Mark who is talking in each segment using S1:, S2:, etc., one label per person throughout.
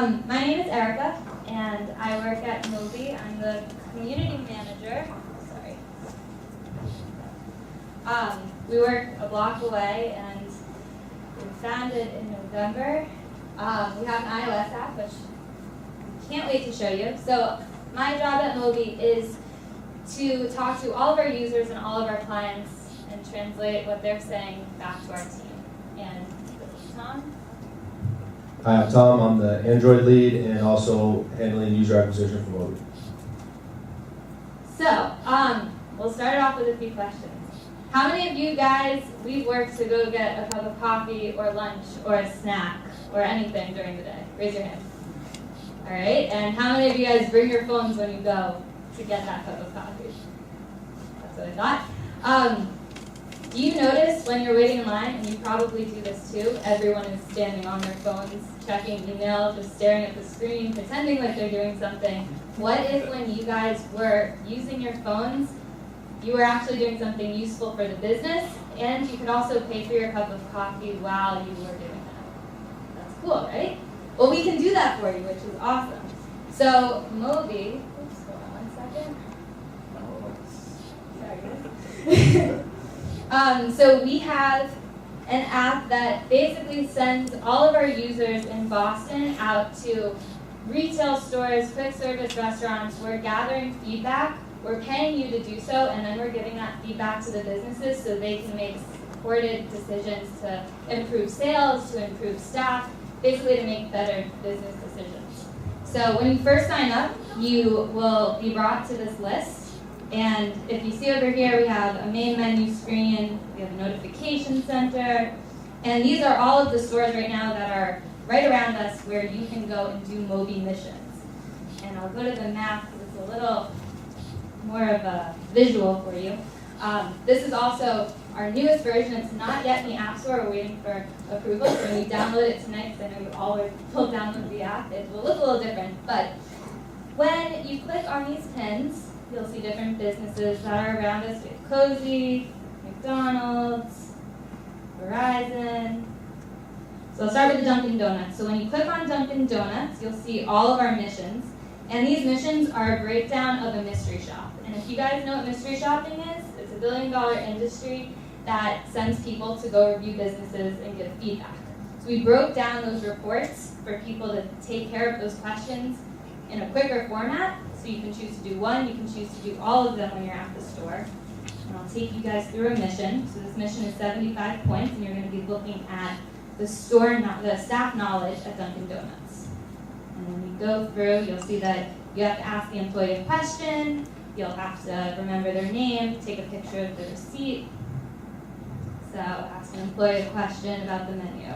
S1: My name is Erica, and I work at Moby. I'm the community manager. Sorry. We work a block away, and we were founded in November. We have an iOS app, which I can't wait to show you. So my job at Moby is to talk to all of our users and all of our clients and translate what they're saying back to our team. And this is Tom.
S2: Hi, I'm Tom. I'm the Android lead and also handling user acquisition for Moby.
S1: So, we'll start it off with a few questions. How many of you guys leave work to go get a cup of coffee or lunch or a snack or anything during the day? Raise your hand. All right, and how many of you guys bring your phones when you go to get that cup of coffee? That's what I thought. Do you notice when you're waiting in line, and you probably do this too, everyone is standing on their phones, checking email, just staring at the screen, pretending like they're doing something? What if when you guys were using your phones, you were actually doing something useful for the business, and you could also pay for your cup of coffee while you were doing that? That's cool, right? Well, we can do that for you, which is awesome. So Moby, oops, hold on 1 second. So we have an app that basically sends all of our users in Boston out to retail stores, quick service restaurants. We're gathering feedback. We're paying you to do so, and then we're giving that feedback to the businesses so they can make supported decisions to improve sales, to improve staff, basically to make better business decisions. So when you first sign up, you will be brought to this list. And if you see over here, we have a main menu screen, we have a notification center, and these are all of the stores right now that are right around us where you can go and do Moby missions. And I'll go to the map because it's a little more of a visual for you. This is also our newest version. It's not yet in the App Store. We're waiting for approval. So when you download it tonight, because I know you all will download the app, it will look a little different. But when you click on these pins, you'll see different businesses that are around us. We have Cozy, McDonald's, Verizon. So I'll start with the Dunkin' Donuts. So when you click on Dunkin' Donuts, you'll see all of our missions. And these missions are a breakdown of a mystery shop. And if you guys know what mystery shopping is, it's a billion-dollar industry that sends people to go review businesses and give feedback. So we broke down those reports for people to take care of those questions in a quicker format. So you can choose to do one, you can choose to do all of them when you're at the store. And I'll take you guys through a mission. So this mission is 75 points, and you're going to be looking at the staff knowledge at Dunkin' Donuts. And when you go through, you'll see that you have to ask the employee a question, you'll have to remember their name, take a picture of the receipt. So ask an employee a question about the menu.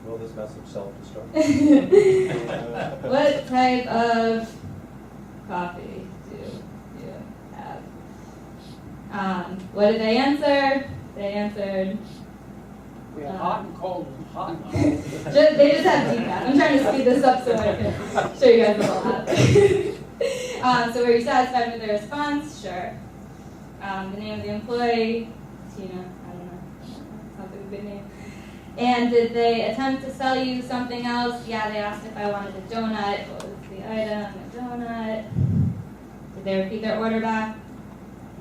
S3: Will this message self-destruct?
S1: What type of coffee do you have? What did they answer? They answered.
S4: We have hot and cold, hot and cold.
S1: They just have decaf. I'm trying to speed this up so I can show you guys the whole app. So were you satisfied with the response? Sure. The name of the employee? Tina. I don't know. Sounds like a good name. And did they attempt to sell you something else? Yeah, they asked if I wanted a donut. What was the item? A donut. Did they repeat their order back?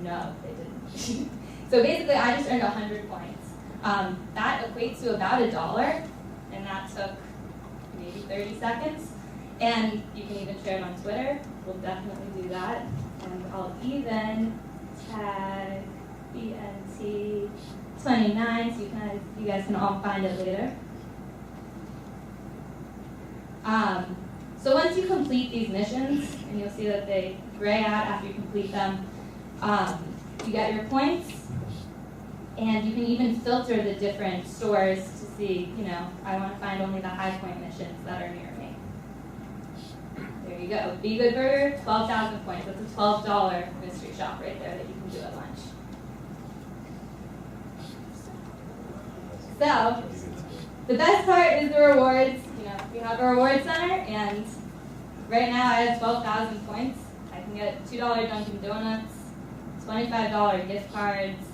S1: No, they didn't. So basically, I just earned 100 points. That equates to about $1, and that took maybe 30 seconds. And you can even share it on Twitter. We'll definitely do that. And I'll even tag BNT 29, so you guys can all find it later. So once you complete these missions, and you'll see that they gray out after you complete them, you get your points, and you can even filter the different stores to see, I want to find only the high point missions that are near me. There you go. Be Good Burger, 12,000 points. That's a $12 mystery shop right there that you can do at lunch. So, the best part is the rewards. We have a reward center, and right now I have 12,000 points. I can get $2 Dunkin' Donuts, $25 gift cards.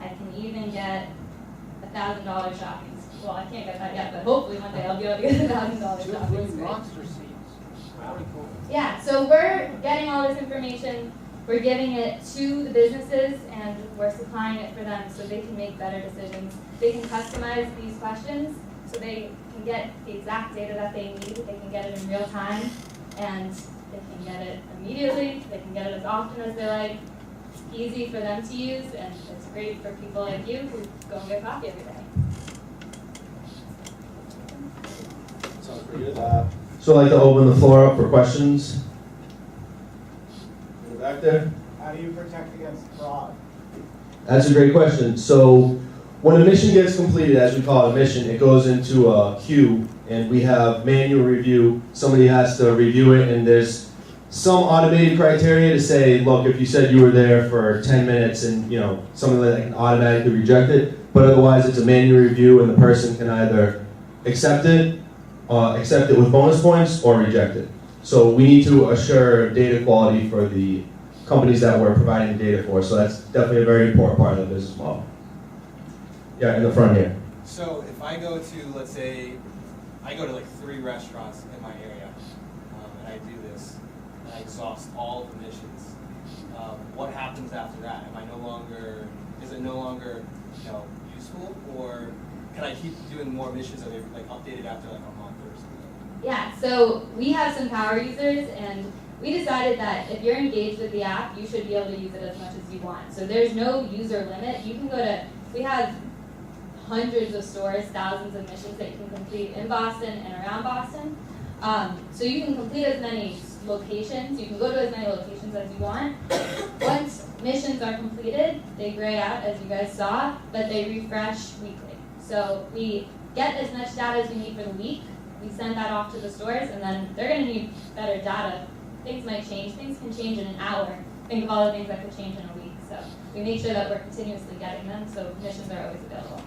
S1: I can even get $1,000 shopping well, I can't get that yet, but hopefully one day I'll be able to get $1,000
S4: Two
S1: off.
S4: green monster seeds. Very cool.
S1: Yeah, so we're getting all this information, we're giving it to the businesses, and we're supplying it for them so they can make better decisions. They can customize these questions so they can get the exact data that they need, they can get it in real time, and they can get it immediately, they can get it as often as they like. It's easy for them to use, and it's great for people like you who go and get coffee every day.
S2: Sounds pretty good. So I'd like to open the floor up for questions. In the back there?
S5: How do you protect against fraud?
S2: That's a great question. So when a mission gets completed, as we call it a mission, it goes into a queue, and we have manual review. Somebody has to review it, and there's some automated criteria to say, look, if you said you were there for 10 minutes and, you know, something like that can automatically reject it, but otherwise it's a manual review, and the person can either accept it with bonus points or reject it. So we need to assure data quality for the companies that we're providing the data for. So that's definitely a very important part of the business model. Yeah, in the front here.
S6: So if I go to, let's say, I go to like 3 restaurants in my area, and I do this, and I exhaust all of the missions, what happens after that? Am I no longer, is it no longer, you know, useful, or can I keep doing more missions? Are they like updated after like a month or something?
S1: Yeah, so we have some power users, and we decided that if you're engaged with the app, you should be able to use it as much as you want. So there's no user limit. You can go to, we have hundreds of stores, thousands of missions that you can complete in Boston and around Boston. So you can complete as many locations, you can go to as many locations as you want. Once missions are completed, they gray out as you guys saw, but they refresh weekly. So we get as much data as we need for the week, we send that off to the stores, and then they're going to need better data. Things might change, things can change in an hour. Think of all the things that could change in a week. So we make sure that we're continuously getting them, so missions are always available.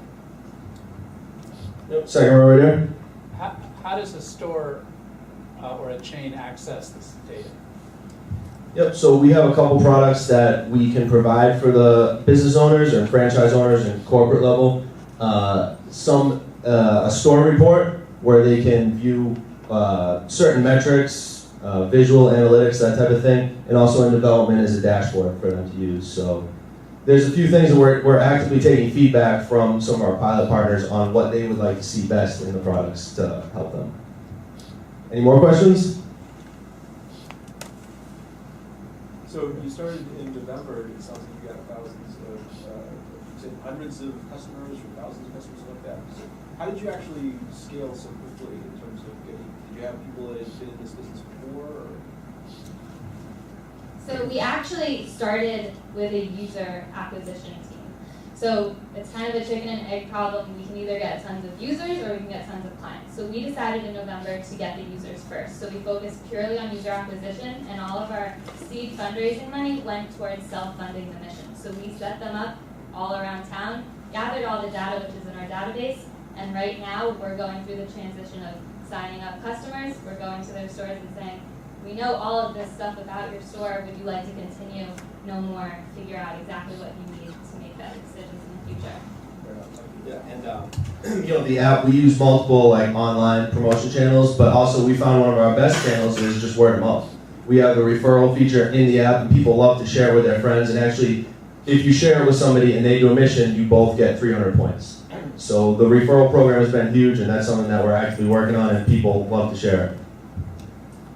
S2: Yep, second row right here.
S7: How does a store or a chain access this data?
S2: Yep, so we have a couple products that we can provide for the business owners and franchise owners and corporate level. A store report where they can view certain metrics, visual analytics, that type of thing, and also in development is a dashboard for them to use. So there's a few things that we're actively taking feedback from some of our pilot partners on what they would like to see best in the products to help them. Any more questions?
S3: So you started in November, it sounds like you got hundreds of customers or thousands of customers like that. So how did you actually scale so quickly in terms of did you have people that had been in this business before? Or?
S1: So we actually started with a user acquisition team. So it's kind of a chicken and egg problem. We can either get tons of users or we can get tons of clients. So we decided in November to get the users first. So we focused purely on user acquisition, and all of our seed fundraising money went towards self-funding the mission. So we set them up all around town, gathered all the data which is in our database, and right now we're going through the transition of signing up customers. We're going to their stores and saying, we know all of this stuff about your store. Would you like to continue? Know more, figure out exactly what you need to make better decisions in the future.
S2: Yeah, and you know, the app, we use multiple like online promotion channels, but also we found one of our best channels is just word of mouth. We have a referral feature in the app, and people love to share with their friends, and actually, if you share it with somebody and they do a mission, you both get 300 points. So the referral program has been huge, and that's something that we're actively working on, and people love to share it.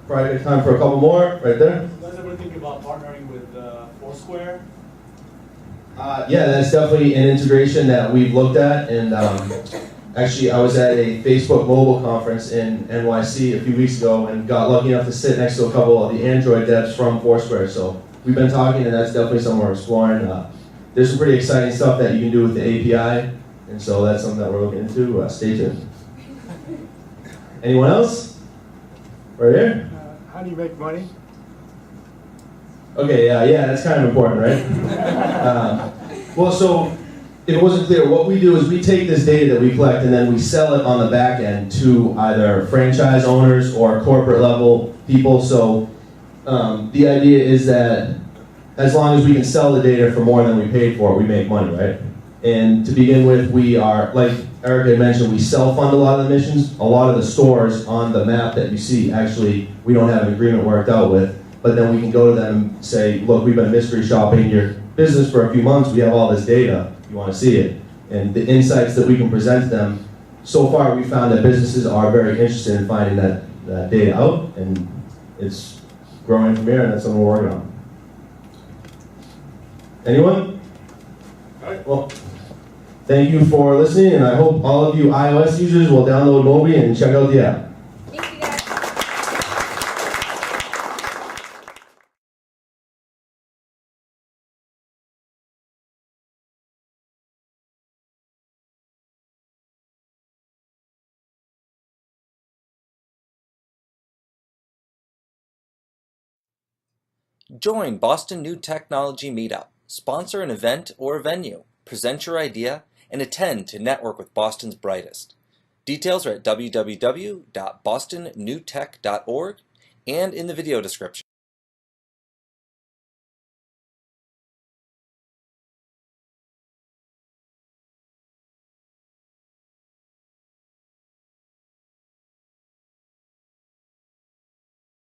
S2: Probably good time for a couple more, right there.
S5: You guys ever think about partnering with Foursquare?
S2: Yeah, that's definitely an integration that we've looked at, and actually I was at a Facebook mobile conference in NYC a few weeks ago and got lucky enough to sit next to a couple of the Android devs from Foursquare, so we've been talking, and that's definitely something we're exploring. There's some pretty exciting stuff that you can do with the API, and so that's something that we're looking into. Stay tuned. Anyone else? Right here?
S5: How do you make money?
S2: Okay, yeah, that's kind of important, right? Well, so if it wasn't clear, what we do is we take this data that we collect and then we sell it on the back end to either franchise owners or corporate level people. So the idea is that as long as we can sell the data for more than we paid for it, we make money, right? And to begin with, we are, like Eric had mentioned, we self-fund a lot of the missions. A lot of the stores on the map that you see, actually, we don't have an agreement worked out with. But then we can go to them and say, look, we've been mystery shopping your business for a few months. We have all this data. You want to see it? And the insights that we can present to them, so far we found that businesses are very interested in finding that data out. And it's growing from here, and that's something we're working on. Anyone? All right, well, thank you for listening, and I hope all of you iOS users will download Moby and check out the app.
S1: Thank you, guys.
S8: Join Boston New Technology Meetup. Sponsor an event or a venue. Present your idea and attend to network with Boston's brightest. Details are at www.bostonnewtech.org and in the video description.